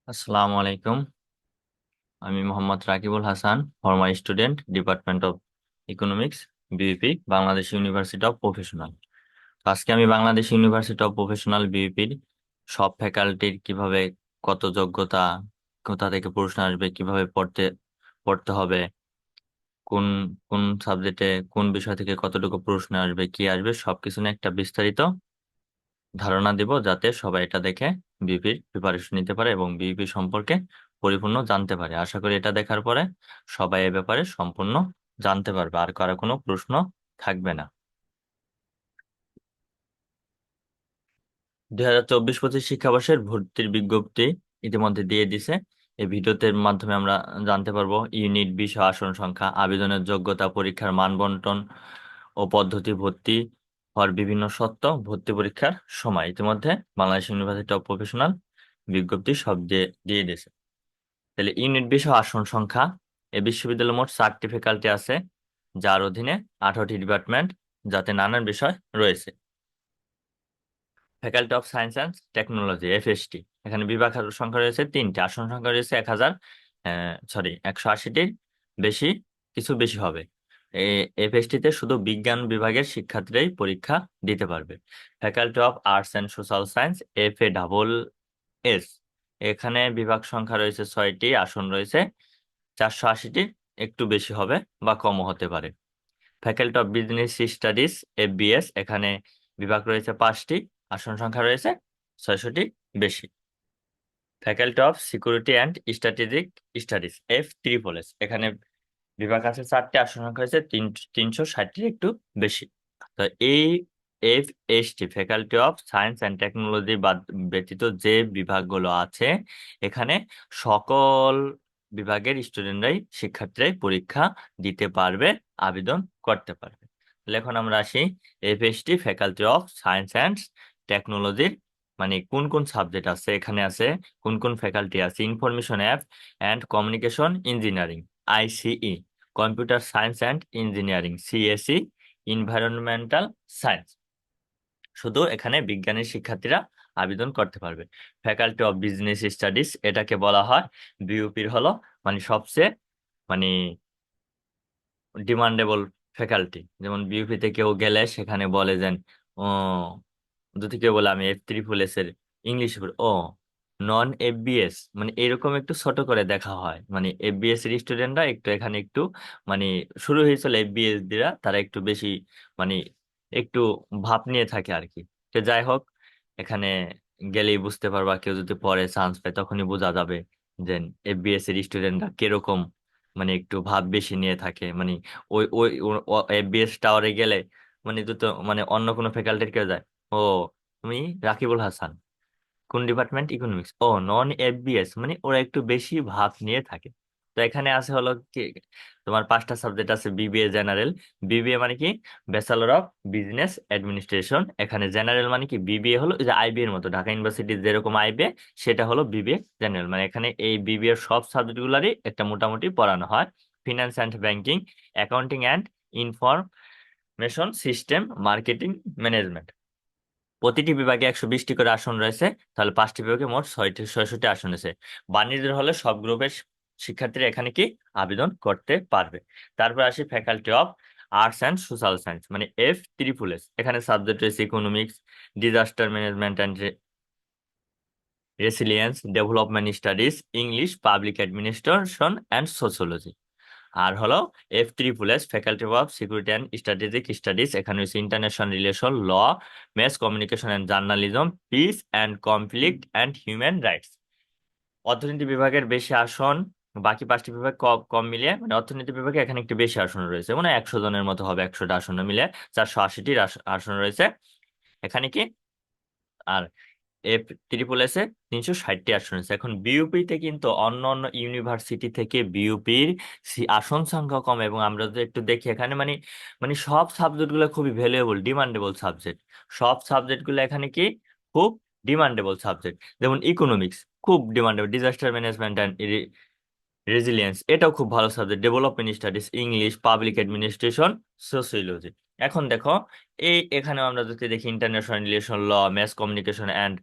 আসসালামু আলাইকুম। আমি Mohammad Rakibul Hasan, former student, department of economics, BEP, Bangladesh university of professional. আজকে আমি বাংলাদেশ ইউনিভার্সিটি অফ প্রফেশনাল বিইপির সব ফ্যাকাল্টির কিভাবে কত যোগ্যতা, কোথা থেকে প্রশ্ন আসবে, কিভাবে পড়তে পড়তে হবে, কোন কোন সাবজেক্টে কোন বিষয় থেকে কতটুকু প্রশ্ন আসবে, কি আসবে, সবকিছু নিয়ে একটা বিস্তারিত ধারণা দিব, যাতে সবাই এটা দেখে বিপির প্রিপারেশন নিতে পারে এবং বিপি সম্পর্কে পরিপূর্ণ জানতে পারে। আশা করি এটা দেখার পরে সবাই এ ব্যাপারে সম্পূর্ণ জানতে পারবে, আর কারো কোনো প্রশ্ন থাকবে না। 2024-25 শিক্ষাবর্ষের ভর্তির বিজ্ঞপ্তি ইতিমধ্যে দিয়ে দিছে। এই ভিডিওতে মাধ্যমে আমরা জানতে পারবো ইউনিট, বিষয়, আসন সংখ্যা, আবেদনের যোগ্যতা, পরীক্ষার মান বন্টন ও পদ্ধতি, ভর্তি হওয়ার বিভিন্ন শর্ত, ভর্তি পরীক্ষার সময়। ইতিমধ্যে বাংলাদেশ ইউনিভার্সিটি অফ প্রফেশনাল বিজ্ঞপ্তি সব দিয়ে দিয়ে দিয়েছে। তাহলে ইউনিট, বিষয়, আসন সংখ্যা, এই বিশ্ববিদ্যালয়ে মোট 4টি ফ্যাকাল্টি আছে, যার অধীনে 18টি ডিপার্টমেন্ট, যাতে নানান বিষয় রয়েছে। Faculty of science and technology, FST, এখানে বিভাগ সংখ্যা রয়েছে 3টি, আসন সংখ্যা রয়েছে 180টির বেশি, কিছু বেশি হবে। এই এফএসটি তে শুধু বিজ্ঞান বিভাগের শিক্ষার্থীরাই পরীক্ষা দিতে পারবে। Faculty of arts and social science, FASS, এখানে বিভাগ সংখ্যা রয়েছে 6টি, আসন রয়েছে 480টির একটু বেশি হবে বা কমও হতে পারে। Faculty of business studies, FBS, এখানে বিভাগ রয়েছে 5টি, আসন সংখ্যা রয়েছে 600টি বেশি। Faculty of security and strategic studies, FSSS, এখানে বিভাগ আছে 4টি, আসন সংখ্যা হয়েছে 360টির একটু বেশি। তো এই FST, faculty of science and technology বাদ ব্যতীত যে বিভাগগুলো আছে, এখানে সকল বিভাগের স্টুডেন্টরাই, শিক্ষার্থীরাই পরীক্ষা দিতে পারবে, আবেদন করতে পারবে। তাহলে এখন আমরা আসি FST, faculty of science and টেকনোলজির মানে কোন কোন সাবজেক্ট আছে এখানে আছে, কোন কোন ফ্যাকাল্টি আছে: information app and communication engineering, ICE; computer science and engineering, CSE; environmental science. শুধু এখানে বিজ্ঞানের শিক্ষার্থীরা আবেদন করতে পারবে। ফ্যাকাল্টি অফ বিজনেস স্টাডিজ, এটাকে বলা হয় বিইউপির হলো মানে সবচেয়ে মানে ডিমান্ডেবল ফ্যাকাল্টি। যেমন বিইউপিতে কেউ গেলে সেখানে বলে যে ও, যদি কেউ বলে আমি FSSS এর ইংলিশ, ও নন FBS, মানে এরকম একটু ছোট করে দেখা হয়। মানে FBS এর স্টুডেন্টরা একটু এখানে একটু মানে শুরু হয়েছিল FBS দিরা, তারা একটু বেশি মানে একটু ভাব নিয়ে থাকে আর কি। তো যাই হোক, এখানে গেলেই বুঝতে পারবা, কেউ যদি পরে চান্স পায় তখনই বোঝা যাবে যে FBS এর স্টুডেন্টরা কিরকম মানে একটু ভাব বেশি নিয়ে থাকে। মানে ওই ওই FBS টাওয়ারে গেলে মানে দুটো মানে অন্য কোনো ফ্যাকাল্টির কেউ যায়, ও তুমি রাকিবুল হাসান, কোন ডিপার্টমেন্ট? ইকোনমিক্স। ও নন FBS, মানে ওরা একটু বেশি ভাব নিয়ে থাকে। তো এখানে আছে হলো কি, তোমার 5টা সাবজেক্ট আছে: BBA জেনারেল। BBA মানে কি? Bachelor of business administration. এখানে জেনারেল মানে কি? BBA হলো এই যে IB এর মতো, ঢাকা ইউনিভার্সিটির যেরকম IB, সেটা হলো BBA জেনারেল। মানে এখানে এই BBA এর সব সাবজেক্ট গুলারই একটা মোটামুটি পড়ানো হয়। Finance and banking, accounting and information system, marketing management. প্রতিটি বিভাগে 120টি করে আসন রয়েছে, তাহলে 5টি বিভাগে মোট 66টি আসন আছে। বাণিজ্যের হলে সব গ্রুপের শিক্ষার্থীরা এখানে কি আবেদন করতে পারবে। তারপর আসি faculty of arts and social science, মানে FSSS, এখানে সাবজেক্ট রয়েছে economics, disaster management and resilience, development studies, English, public administration and sociology. আর হলো FSSS, faculty of security and strategic studies, এখানে হচ্ছে international relation, law, mass communication and journalism, peace and conflict and human rights. অর্থনীতি বিভাগের বেশি আসন, বাকি 5টি বিভাগ কম কম মিলিয়ে, মানে অর্থনীতি বিভাগে এখানে একটু বেশি আসন রয়েছে, মানে 100 জনের মতো হবে, 100টা আসন মিলে 480টির আসন রয়েছে এখানে কি। আর FSSS এ 360টি আসন আছে। এখন বিইউপি তে কিন্তু অন্য অন্য ইউনিভার্সিটি থেকে বিইউপির আসন সংখ্যা কম, এবং আমরা যদি একটু দেখি এখানে মানে মানে সব সাবজেক্ট গুলো খুবই ভ্যালুয়েবল, ডিমান্ডেবল সাবজেক্ট। সব সাবজেক্ট গুলো এখানে কি খুব ডিমান্ডেবল সাবজেক্ট। যেমন ইকোনমিক্স খুব demandable, disaster management and resilience, এটাও খুব ভালো subject. Development studies, English, public administration, sociology. এখন দেখো, এখানে আমরা যদি দেখি international relation, law, mass communication and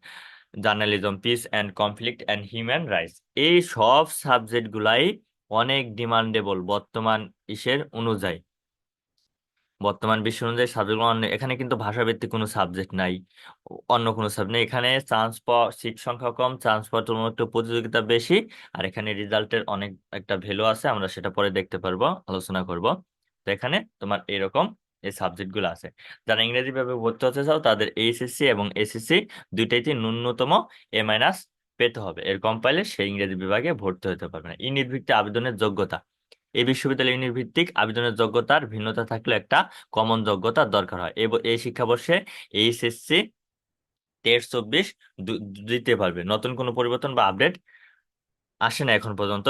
journalism, peace and conflict and human rights. এই সব সাবজেক্ট গুলাই অনেক ডিমান্ডেবল বর্তমান ইসের অনুযায়ী, বর্তমান বিশ্ব অনুযায়ী সাবজেক্ট। এখানে কিন্তু ভাষাভিত্তিক কোনো সাবজেক্ট নাই, অন্য কোনো সাবজেক্ট নেই। এখানে চান্স পাওয়া, সিট সংখ্যা কম, চান্স পাওয়ার তুলনায় একটু প্রতিযোগিতা বেশি। আর এখানে রেজাল্টের অনেক একটা ভ্যালু আছে, আমরা সেটা পরে দেখতে পারবো, আলোচনা করব। তো এখানে তোমার এরকম এই সাবজেক্ট গুলো আছে। যারা ইংরেজি বিভাগে ভর্তি হতে চাও তাদের এইচএসসি এবং এসএসসি দুইটাইতে ন্যূনতম A- পেতে হবে। এর কম পাইলে সেই ইংরেজি বিভাগে ভর্তি হতে পারবে না। ইউনিট ভিত্তিক আবেদনের যোগ্যতা, এই বিশ্ববিদ্যালয় ইউনিট ভিত্তিক আবেদনের যোগ্যতার ভিন্নতা থাকলে একটা কমন যোগ্যতার দরকার হয়। এই শিক্ষাবর্ষে এইচএসসি 23-24 দিতে পারবে। নতুন কোনো পরিবর্তন বা আপডেট আসে না এখন পর্যন্ত।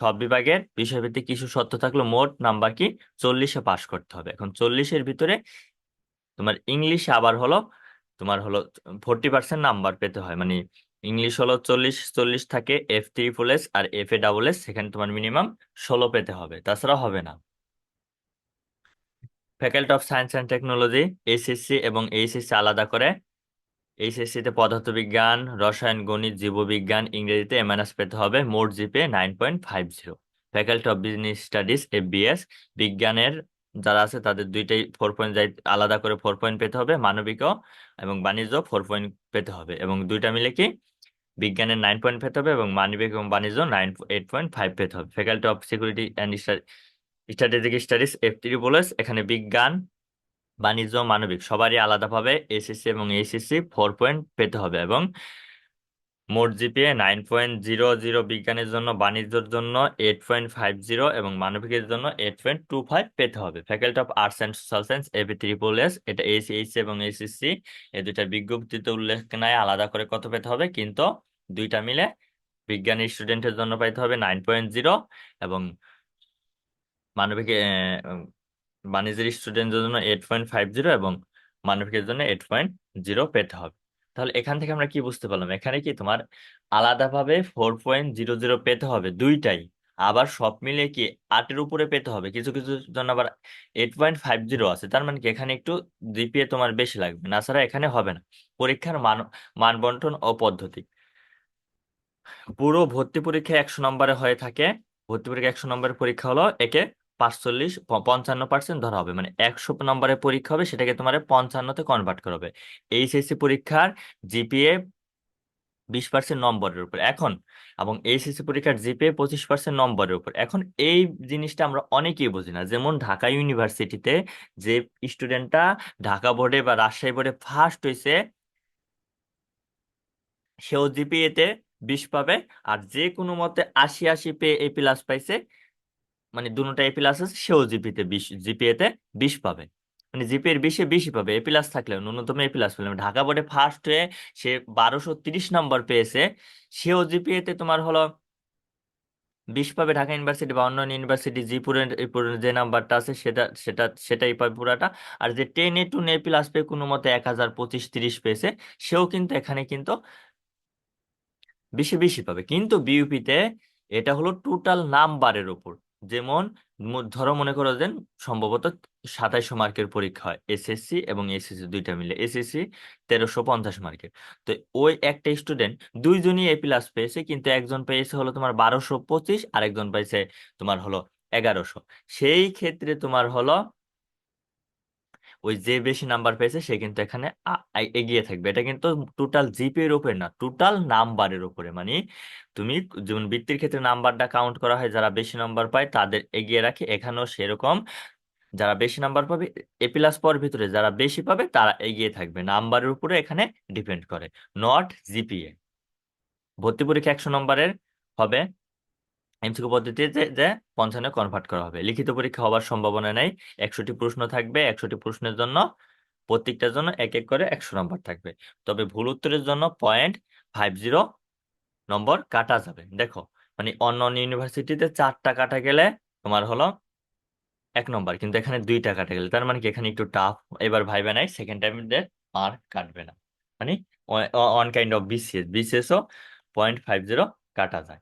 সব বিভাগের বিষয়ভিত্তিক কিছু শর্ত থাকলে মোট নাম্বার কি 40-এ পাশ করতে হবে। এখন 40-এর ভিতরে তোমার ইংলিশে আবার হলো তোমার হলো 40% নাম্বার পেতে হয়। মানে ইংলিশ হলো 40-40 থাকে, F3 ফুল এস আর FA ডাবল এস, সেখানে তোমার মিনিমাম 16 পেতে হবে, তাছাড়া হবে না। Faculty of science and technology SSC এবং এইচএসসি আলাদা করে। এইচএসসি তে পদার্থবিজ্ঞান, রসায়ন, গণিত, জীববিজ্ঞান, ইংরেজিতে A- পেতে হবে, মোট GPA 9.50। Faculty of business studies FBS, বিজ্ঞানের যারা আছে তাদের দুইটাই 4 পয়েন্ট, আলাদা করে 4 পয়েন্ট পেতে হবে। মানবিকও এবং বাণিজ্য 4 পয়েন্ট পেতে হবে, এবং দুইটা মিলে কি বিজ্ঞানের 9 পয়েন্ট পেতে হবে এবং মানবিক এবং বাণিজ্য 8.5 পেতে হবে। Faculty of security and strategic studies F3 full S, এখানে বিজ্ঞান, বাণিজ্য, মানবিক সবারই আলাদাভাবে এসএসসি এবং এইচএসসি 4 পয়েন্ট পেতে হবে, এবং মোট জিপিএ 9.00, বিজ্ঞানের জন্য, বাণিজ্যের জন্য 8.50 এবং মানবিকের জন্য 8.25 পেতে হবে। Faculty of arts and social science FA3 full S, এটা এইচএসসি এবং এইচএসসি এই দুইটা বিজ্ঞপ্তিতে উল্লেখ নাই আলাদা করে কত পেতে হবে, কিন্তু দুইটা মিলে বিজ্ঞানী স্টুডেন্টের জন্য পাইতে হবে 9.0, এবং মানবিক বাণিজ্যের স্টুডেন্টদের জন্য 8.50 এবং মানবিকের জন্য 8.0 পেতে হবে। তাহলে এখান থেকে আমরা কি বুঝতে পারলাম, এখানে কি তোমার আলাদাভাবে 4.00 পেতে হবে দুইটাই, আবার সব মিলে কি 8-এর উপরে পেতে হবে, কিছু কিছু জন্য আবার 8.50 আছে। তার মানে কি এখানে একটু জিপিএ তোমার বেশি লাগবে, না ছাড়া এখানে হবে না। পরীক্ষার মান বন্টন ও পদ্ধতি, পুরো ভর্তি পরীক্ষা 100 নম্বরে হয়ে থাকে। ভর্তি পরীক্ষা 100 নম্বরের পরীক্ষা হলো একে 45 55% ধরা হবে, মানে 100 নম্বরের পরীক্ষা হবে, সেটাকে তোমার 55-তে কনভার্ট করা হবে। এইচএসসি পরীক্ষার জিপিএ 20% নম্বরের উপর এখন, এবং এইচএসসি পরীক্ষার জিপিএ 25% নম্বরের উপর। এখন এই জিনিসটা আমরা অনেকেই বুঝি না। যেমন ঢাকা ইউনিভার্সিটিতে যে স্টুডেন্টটা ঢাকা বোর্ডে বা রাজশাহী বোর্ডে ফার্স্ট হয়েছে, সেও জিপিএ তে 20 পাবে। আর যে কোনো মতে 80-80 পেয়ে A+ পাইছে, মানে দুটোটা A+ আছে, সেও জিপিএ তে 20 পাবে। মানে জিপিএ এর 20-এ 20 পাবে, A+ থাকলেও ন্যূনতম A+ পেলে। ঢাকা বোর্ডে ফার্স্ট হয়ে সে 1230 নম্বর পেয়েছে, সেও জিপিএ তে তোমার হলো 20 পাবে। ঢাকা ইউনিভার্সিটি বা অন্যান্য ইউনিভার্সিটি জিপুরের যে নাম্বারটা আছে সেটাই পাবে পুরাটা। আর যে 10A to A+ পেয়ে কোনো মতে 1025-30 পেয়েছে, সেও কিন্তু এখানে কিন্তু বেশি বেশি পাবে। কিন্তু বিইউপিতে এটা হলো টোটাল নাম্বারের উপর। যেমন ধরো মনে করো যে সম্ভবত 2700 মার্কের পরীক্ষা হয় এসএসসি এবং এসএসসি দুইটা মিলে, এসএসসি 1350 মার্কের। তো ওই একটা স্টুডেন্ট দুইজনই A+ পেয়েছে, কিন্তু একজন পেয়েছে হলো তোমার 1225 আর একজন পেয়েছে তোমার হলো 1100। সেই ক্ষেত্রে তোমার হলো ওই যে বেশি নাম্বার পেয়েছে সে কিন্তু এখানে এগিয়ে থাকবে। এটা কিন্তু টোটাল জিপি এর উপরে না, টোটাল নাম্বারের উপরে। মানে তুমি যেমন বৃত্তির ক্ষেত্রে নাম্বারটা কাউন্ট করা হয়, যারা বেশি নাম্বার পায় তাদের এগিয়ে রাখে, এখানেও সেরকম যারা বেশি নাম্বার পাবে A+ পাওয়ার ভিতরে যারা বেশি পাবে তারা এগিয়ে থাকবে, নাম্বারের উপরে এখানে ডিপেন্ড করে, নট জিপিএ। ভর্তি পরীক্ষা 100 নম্বরের হবে, এমসিকিউ পদ্ধতিতে যে 55 কনভার্ট করা হবে। লিখিত পরীক্ষা হওয়ার সম্ভাবনা নেই। 100টি প্রশ্ন থাকবে, 100টি প্রশ্নের জন্য প্রত্যেকটার জন্য এক এক করে 100 নম্বর থাকবে। তবে ভুল উত্তরের জন্য 0.50 নম্বর কাটা যাবে। দেখো, মানে অন্য অন্য ইউনিভার্সিটিতে 4টা কাটা গেলে তোমার হলো 1 নম্বর, কিন্তু এখানে 2টা কাটা গেলে তার মানে কি এখানে একটু টাফ। এবার ভাইবা নাই, সেকেন্ড টাইম মার্ক কাটবে না। মানে অন কাইন্ড অফ বিসিএসও 0.50 কাটা যায়।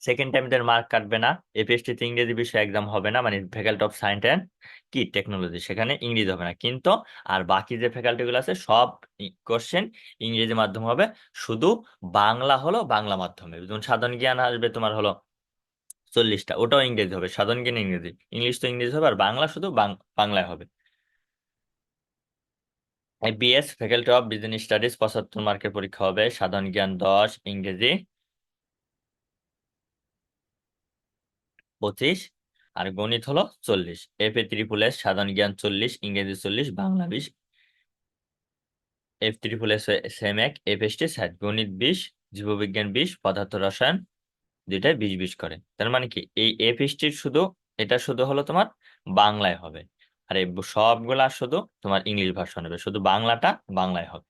সেকেন্ড টাইম এদের মার্ক কাটবে না। এপিএসটি তে ইংরেজি বিষয় এক্সাম হবে না, মানে ফ্যাকাল্টি অফ সায়েন্স অ্যান্ড কি টেকনোলজি, সেখানে ইংরেজি হবে না কিন্তু। আর বাকি যে ফ্যাকাল্টি গুলো আছে সব কোশ্চেন ইংরেজি মাধ্যম হবে। শুধু বাংলা হলো বাংলা মাধ্যমে, যেমন সাধারণ জ্ঞান আসবে তোমার হলো 40টা, ওটাও ইংরেজি হবে, সাধারণ জ্ঞান ইংরেজি, ইংলিশ তো ইংরেজি হবে, আর বাংলা শুধু বাংলায় হবে। BS faculty of business studies 75 মার্কের পরীক্ষা হবে, সাধারণ জ্ঞান 10, ইংরেজি 25, আর গণিত হলো 40। এফ এ 3 এস সাধারণ জ্ঞান 40, ইংরেজি 40, বাংলা 20। F3 এস সেম এক। এফ এস টি 60, গণিত 20, জীববিজ্ঞান 20, পদার্থ রসায়ন দুইটাই 20 20 করে। তার মানে কি এই এফ এস টির শুধু, এটা শুধু হলো তোমার বাংলায় হবে, আর এই সবগুলা শুধু তোমার ইংলিশ ভার্সন হবে, শুধু বাংলাটা বাংলায় হবে।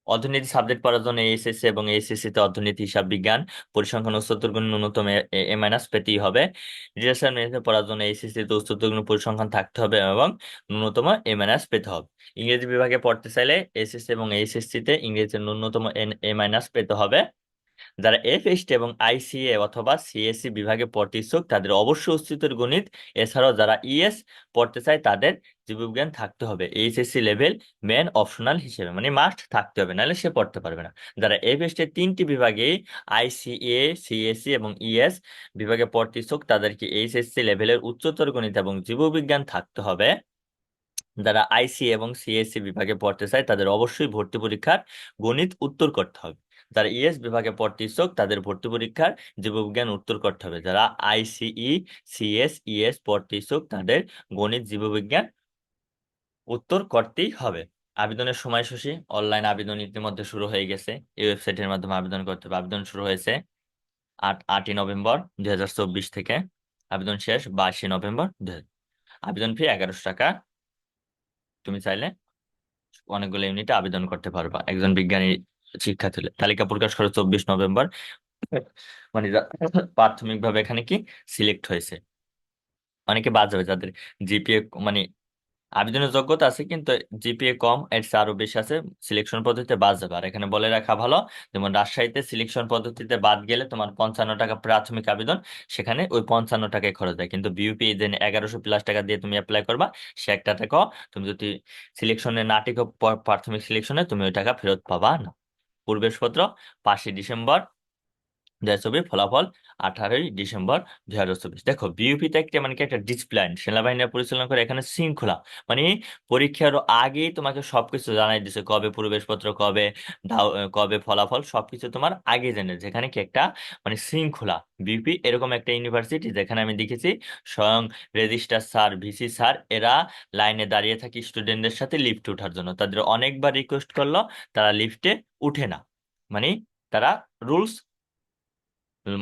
অর্থনীতি সাবজেক্ট পড়ার জন্য এইচএসসি এবং এইচএসসি তে অর্থনীতি, হিসাব বিজ্ঞান, পরিসংখ্যান ও উচ্চতর গুণ ন্যূনতম এ মাইনাস পেতেই হবে। রিলেশন ম্যানেজমেন্ট পড়ার জন্য এইচএসসি তে উচ্চতর গুণ পরিসংখ্যান থাকতে হবে এবং ন্যূনতম এ মাইনাস পেতে হবে। ইংরেজি বিভাগে পড়তে চাইলে এসএসসি এবং এইচএসসি তে ইংরেজিতে ন্যূনতম এ মাইনাস পেতে হবে। যারা এফএসটি এবং আইসিএ অথবা সিএসসি বিভাগে পড়তে ইচ্ছুক তাদের অবশ্যই উচ্চতর গণিত, এছাড়াও যারা ইএস পড়তে চায় তাদের জীববিজ্ঞান থাকতে হবে এইচএসসি লেভেল মেন অপশনাল হিসেবে, মানে মাস্ট থাকতে হবে, নাহলে সে পড়তে পারবে না। যারা এফএসটি 3টি বিভাগে আইসিএ, সিএসসি এবং ইএস বিভাগে পড়তে ইচ্ছুক তাদেরকে এইচএসসি লেভেলের উচ্চতর গণিত এবং জীববিজ্ঞান থাকতে হবে। যারা আইসি এবং সিএসসি বিভাগে পড়তে চায় তাদের অবশ্যই ভর্তি পরীক্ষার গণিত উত্তর করতে হবে। যারা ইএস বিভাগে পড়তে ইচ্ছুক তাদের ভর্তি পরীক্ষার জীববিজ্ঞান উত্তর করতে হবে। যারা আইসিই, সিএস, ইএস পড়তে ইচ্ছুক তাদের গণিত, জীববিজ্ঞান উত্তর করতেই হবে। আবেদনের সময়সূচি, অনলাইন আবেদন ইতিমধ্যে শুরু হয়ে গেছে, এই ওয়েবসাইটের মাধ্যমে আবেদন করতে হবে। আবেদন শুরু হয়েছে 8ই নভেম্বর 2024 থেকে, আবেদন শেষ 22শে নভেম্বর 2000। আবেদন ফি 1100 টাকা। তুমি চাইলে অনেকগুলো ইউনিটে আবেদন করতে পারবা একজন বিজ্ঞানী শিক্ষার্থী হলে। তালিকা প্রকাশ করে 24 নভেম্বর, মানে প্রাথমিকভাবে এখানে কি সিলেক্ট হয়েছে। অনেকে বাদ যাবে যাদের জিপিএ, মানে আবেদনের যোগ্যতা আছে কিন্তু জিপিএ কম, এর চেয়ে আরো বেশি আছে, সিলেকশন পদ্ধতিতে বাদ যাবে। আর এখানে বলে রাখা ভালো, যেমন রাজশাহীতে সিলেকশন পদ্ধতিতে বাদ গেলে তোমার 55 টাকা প্রাথমিক আবেদন, সেখানে ওই 55 টাকায় খরচ হয়, কিন্তু বিউপি যে 1100+ টাকা দিয়ে তুমি অ্যাপ্লাই করবা সে একটা টাকা, তুমি যদি সিলেকশনে না টিকো প্রাথমিক সিলেকশনে তুমি ওই টাকা ফেরত পাবা না। প্রবেশপত্র 5ই ডিসেম্বর 2024, ফলাফল 18ই ডিসেম্বর 2024। দেখো বিউপিতে একটা মানে কি একটা ডিসিপ্লিন সেনাবাহিনী পরিচালনা করে, এখানে শৃঙ্খলা, মানে পরীক্ষার আগেই তোমাকে সবকিছু জানাই দিছে, কবে প্রবেশপত্র, কবে দাও, কবে ফলাফল, সবকিছু তোমার আগে জেনে, যেখানে কি একটা মানে শৃঙ্খলা। বিউপি এরকম একটা ইউনিভার্সিটি যেখানে আমি দেখেছি স্বয়ং রেজিস্ট্রার স্যার, ভিসি স্যার এরা লাইনে দাঁড়িয়ে থাকি স্টুডেন্টদের সাথে লিফটে ওঠার জন্য, তাদের অনেকবার রিকোয়েস্ট করলো, তারা লিফটে উঠে না, মানে তারা রুলস,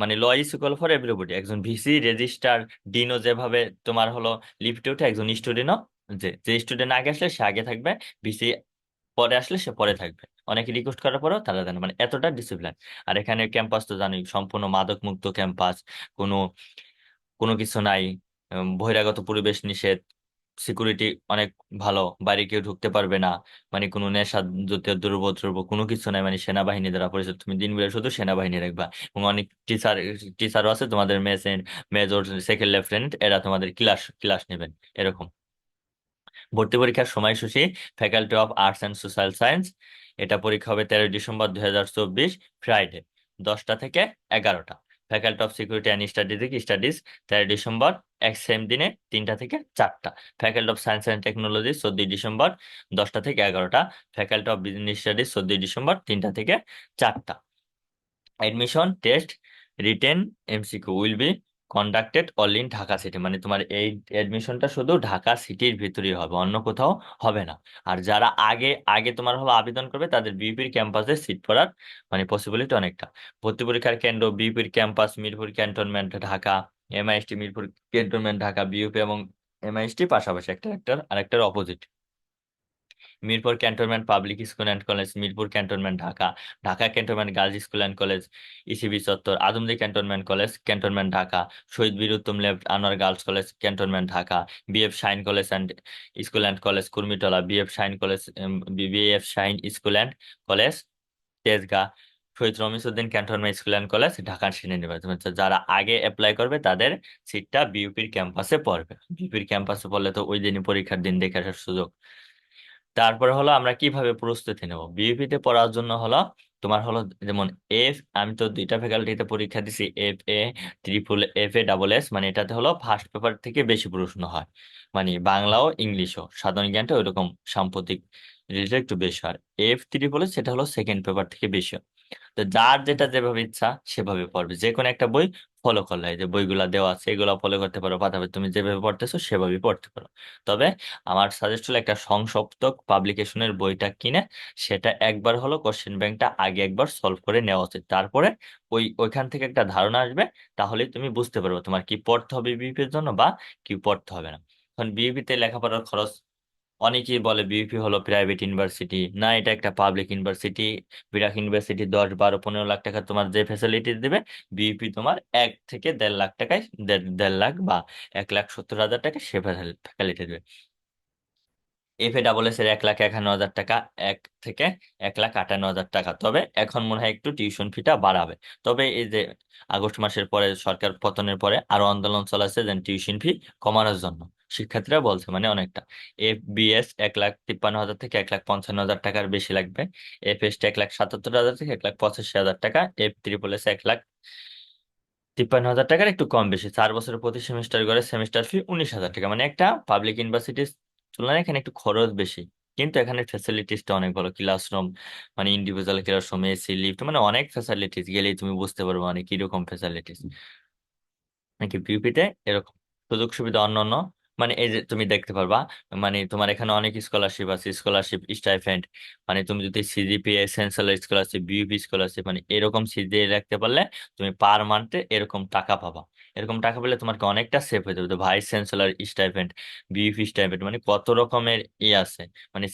মানে law is equal for everybody. একজন ভিসি, রেজিস্ট্রার, ডিনও যেভাবে তোমার হলো লিফটে উঠে, একজন স্টুডেন্টও যে যে স্টুডেন্ট আগে আসলে সে আগে থাকবে, ভিসি পরে আসলে সে পরে থাকবে। অনেকে রিকোয়েস্ট করার পরেও তারা জানে, মানে এতটা ডিসিপ্লিন। আর এখানে ক্যাম্পাস তো জানোই সম্পূর্ণ মাদক মুক্ত ক্যাম্পাস, কোনো কোনো কিছু নাই, বহিরাগত পরিবেশ নিষেধ, সিকিউরিটি অনেক ভালো, বাইরে কেউ ঢুকতে পারবে না, মানে কোনো নেশা জাতীয় দ্রব্য দ্রব্য কোনো কিছু নাই, মানে সেনাবাহিনী দ্বারা পরিচিত, তুমি দিন বেলা শুধু সেনাবাহিনী রাখবা। এবং অনেক টিচারও আছে তোমাদের, মেজর, সেকেন্ড লেফটেন্যান্ট, এরা তোমাদের ক্লাস ক্লাস নেবেন এরকম। ভর্তি পরীক্ষার সময়সূচি, faculty of arts and social science, এটা পরীক্ষা হবে 13ই ডিসেম্বর 2024, ফ্রাইডে 10টা থেকে 11টা। Faculty of security and strategic studies 13ই ডিসেম্বর, এক সেম দিনে 3টা থেকে 4টা। Faculty of science and technology 14ই ডিসেম্বর 10টা থেকে 11টা। ফ্যাকাল্টি অফ বিজনেস স্টাডিজ 14ই ডিসেম্বর 3টা থেকে 4টা। Admission test, written, MCQ will be conducted all in Dhaka city, মানে তোমার এই অ্যাডমিশনটা শুধু ঢাকা সিটির ভিতরেই হবে, অন্য কোথাও হবে না। আর যারা আগে আগে তোমার হলো আবেদন করবে তাদের বিউপির ক্যাম্পাসে সিট পড়ার মানে পসিবিলিটি অনেকটা। ভর্তি পরীক্ষার কেন্দ্র বিউপির campus Mirpur cantonment Dhaka, MIST Mirpur cantonment Dhaka. BUP এবং এমআইএসটি পাশাপাশি, একটা একটার আরেকটার opposite. Mirpur cantonment public school and college, Mirpur cantonment Dhaka. Dhaka cantonment girls school and college, ECB চত্বর। Adamjee cantonment college, cantonment Dhaka. Shaheed Bir Uttam left Anwar girls college, cantonment Dhaka. BF Shaheen college and school and college Kurmitola, BF Shaheen college, BF Shaheen school and college Tejgaon. Shahid Ramizuddin cantonment school and college, Dhaka সেনানিবাসে। হচ্ছে যারা আগে apply করবে তাদের সিটটা বিউপির ক্যাম্পাসে পড়বে। বিউপির ক্যাম্পাসে পড়লে তো ওই দিনই পরীক্ষার দিন দেখে আসার সুযোগ। তারপরে হলো আমরা কিভাবে প্রস্তুতি নেব বিউপিতে পড়ার জন্য হলো, তোমার হলো যেমন আমি তো দুইটা ফ্যাকাল্টিতে পরীক্ষা দিছি, FA triple, FA double S, মানে এটাতে হলো ফার্স্ট পেপার থেকে বেশি প্রশ্ন হয়, মানে বাংলাও ইংলিশও সাধারণ জ্ঞানটা ওইরকম সাম্প্রতিক রিলেটেড একটু বেশি হয়। F3 সেটা হলো সেকেন্ড পেপার থেকে বেশি হয়। তো যার যেটা যেভাবে ইচ্ছা সেভাবে পড়বে, যে কোনো একটা বই ফলো করলে, এই যে বইগুলা দেওয়া আছে এগুলো ফলো করতে পারো, পাশাপাশি তুমি যেভাবে পড়তেছো সেভাবেই পড়তে পারো। তবে আমার সাজেস্ট হলো একটা সংসপ্তক পাবলিকেশনের বইটা কিনে সেটা একবার হলো কোশ্চেন ব্যাংকটা আগে একবার সলভ করে নেওয়া উচিত, তারপরে ওইখান থেকে একটা ধারণা আসবে। তাহলেই তুমি বুঝতে পারবে তোমার কি পড়তে হবে বিইপির জন্য বা কি পড়তে হবে না। এখন বিইপিতে লেখাপড়ার খরচ, অনেকেই বলে বিইপি হলো প্রাইভেট ইউনিভার্সিটি, না এটা একটা পাবলিক ইউনিভার্সিটি। বিরাট ইউনিভার্সিটি 10, 12, 15 লাখ টাকা তোমার যে ফ্যাসিলিটিস দেবে, বিইপি তোমার 1 থেকে 1.5 লাখ টাকায়, 1.5 লাখ বা 1,70,000 টাকা সে ফ্যাসিলিটি দেবে। FA ডাবল এস এর 1,51,000 টাকা, 1 থেকে 1,58,000 টাকা। তবে এখন মনে হয় একটু টিউশন ফিটা বাড়াবে। তবে এই যে আগস্ট মাসের পরে সরকার পতনের পরে আরো আন্দোলন চলেছে যে টিউশন ফি কমানোর জন্য, শিক্ষার্থীরা বলছে মানে অনেকটা। FBS 1,53,000 থেকে 1,55,000 টাকার বেশি লাগবে। FST 1,77,000 থেকে 1,85,000 টাকা। F3 1,53,000 টাকার একটু কম বেশি, 4 বছরের প্রতি সেমিস্টার করে সেমিস্টার ফি 19,000 টাকা। মানে একটা পাবলিক ইউনিভার্সিটির তুলনায় এখানে একটু খরচ বেশি, কিন্তু এখানে ফ্যাসিলিটিসটা অনেক ভালো। ক্লাসরুম, মানে ইন্ডিভিজুয়াল ক্লাসরুম, এসি, লিফট, মানে অনেক ফ্যাসিলিটিস, গেলেই তুমি বুঝতে পারবে মানে কিরকম ফ্যাসিলিটিস। নাকি বিউপিতে এরকম সুযোগ সুবিধা অন্যান্য, মানে এই যে তুমি দেখতে পারবা, মানে তোমার এখানে অনেক স্কলারশিপ আছে, স্কলারশিপ স্টাইপেন্ড, মানে তুমি যদি CGPA essential scholarship, BUP scholarship, মানে এরকম সিজিপিএ রাখতে পারলে তুমি পার মান্থে এরকম টাকা পাবা। এরকম টাকা পেলে তোমাকে অনেকটা সেভ হয়ে যাবে। তো vice chancellor stipend, BUP stipend, মানে কত রকমের আছে, মানে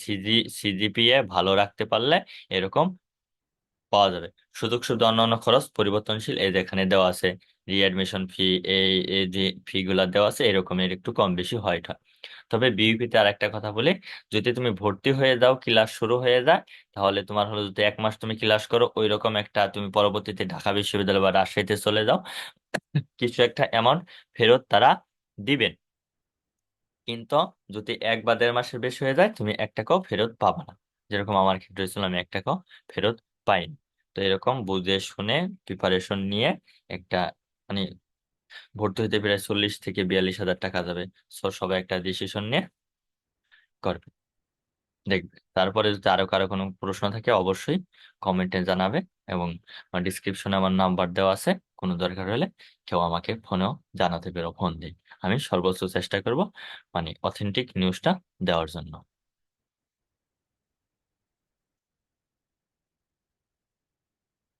সিজিপিএ ভালো রাখতে পারলে এরকম পাওয়া যাবে। সুযোগ সুবিধা অন্যান্য খরচ পরিবর্তনশীল, এই যেখানে দেওয়া আছে রিঅ্যাডমিশন ফি, এই এই যে ফি গুলা দেওয়া আছে এরকমের একটু কম বেশি হয় এটা। তবে বিইপিতে আর একটা কথা বলি, যদি তুমি ভর্তি হয়ে যাও, ক্লাস শুরু হয়ে যায়, তাহলে তোমার হলো যদি 1 মাস তুমি ক্লাস করো, ওই রকম একটা তুমি পরবর্তীতে ঢাকা বিশ্ববিদ্যালয় বা রাজশাহীতে চলে যাও, কিছু একটা অ্যামাউন্ট ফেরত তারা দিবেন। কিন্তু যদি 1 বা 1.5 মাসের বেশি হয়ে যায় তুমি 1 টাকাও ফেরত পাবা না। যেরকম আমার ক্ষেত্রে হয়েছিল, আমি 1 টাকাও ফেরত পাইনি। তো এরকম বুঝে শুনে প্রিপারেশন নিয়ে একটা, মানে ভর্তি হতে প্রায় 40 থেকে 42 হাজার টাকা যাবে। সবাই একটা ডিসিশন নিয়ে করবে, দেখবে। তারপরে যদি আরো কারো কোনো প্রশ্ন থাকে অবশ্যই কমেন্টে জানাবে, এবং ডিসক্রিপশনে আমার নাম্বার দেওয়া আছে, কোনো দরকার হলে কেউ আমাকে ফোনেও জানাতে পারো, ফোন দিই। আমি সর্বোচ্চ চেষ্টা করব মানে অথেন্টিক নিউজটা দেওয়ার জন্য।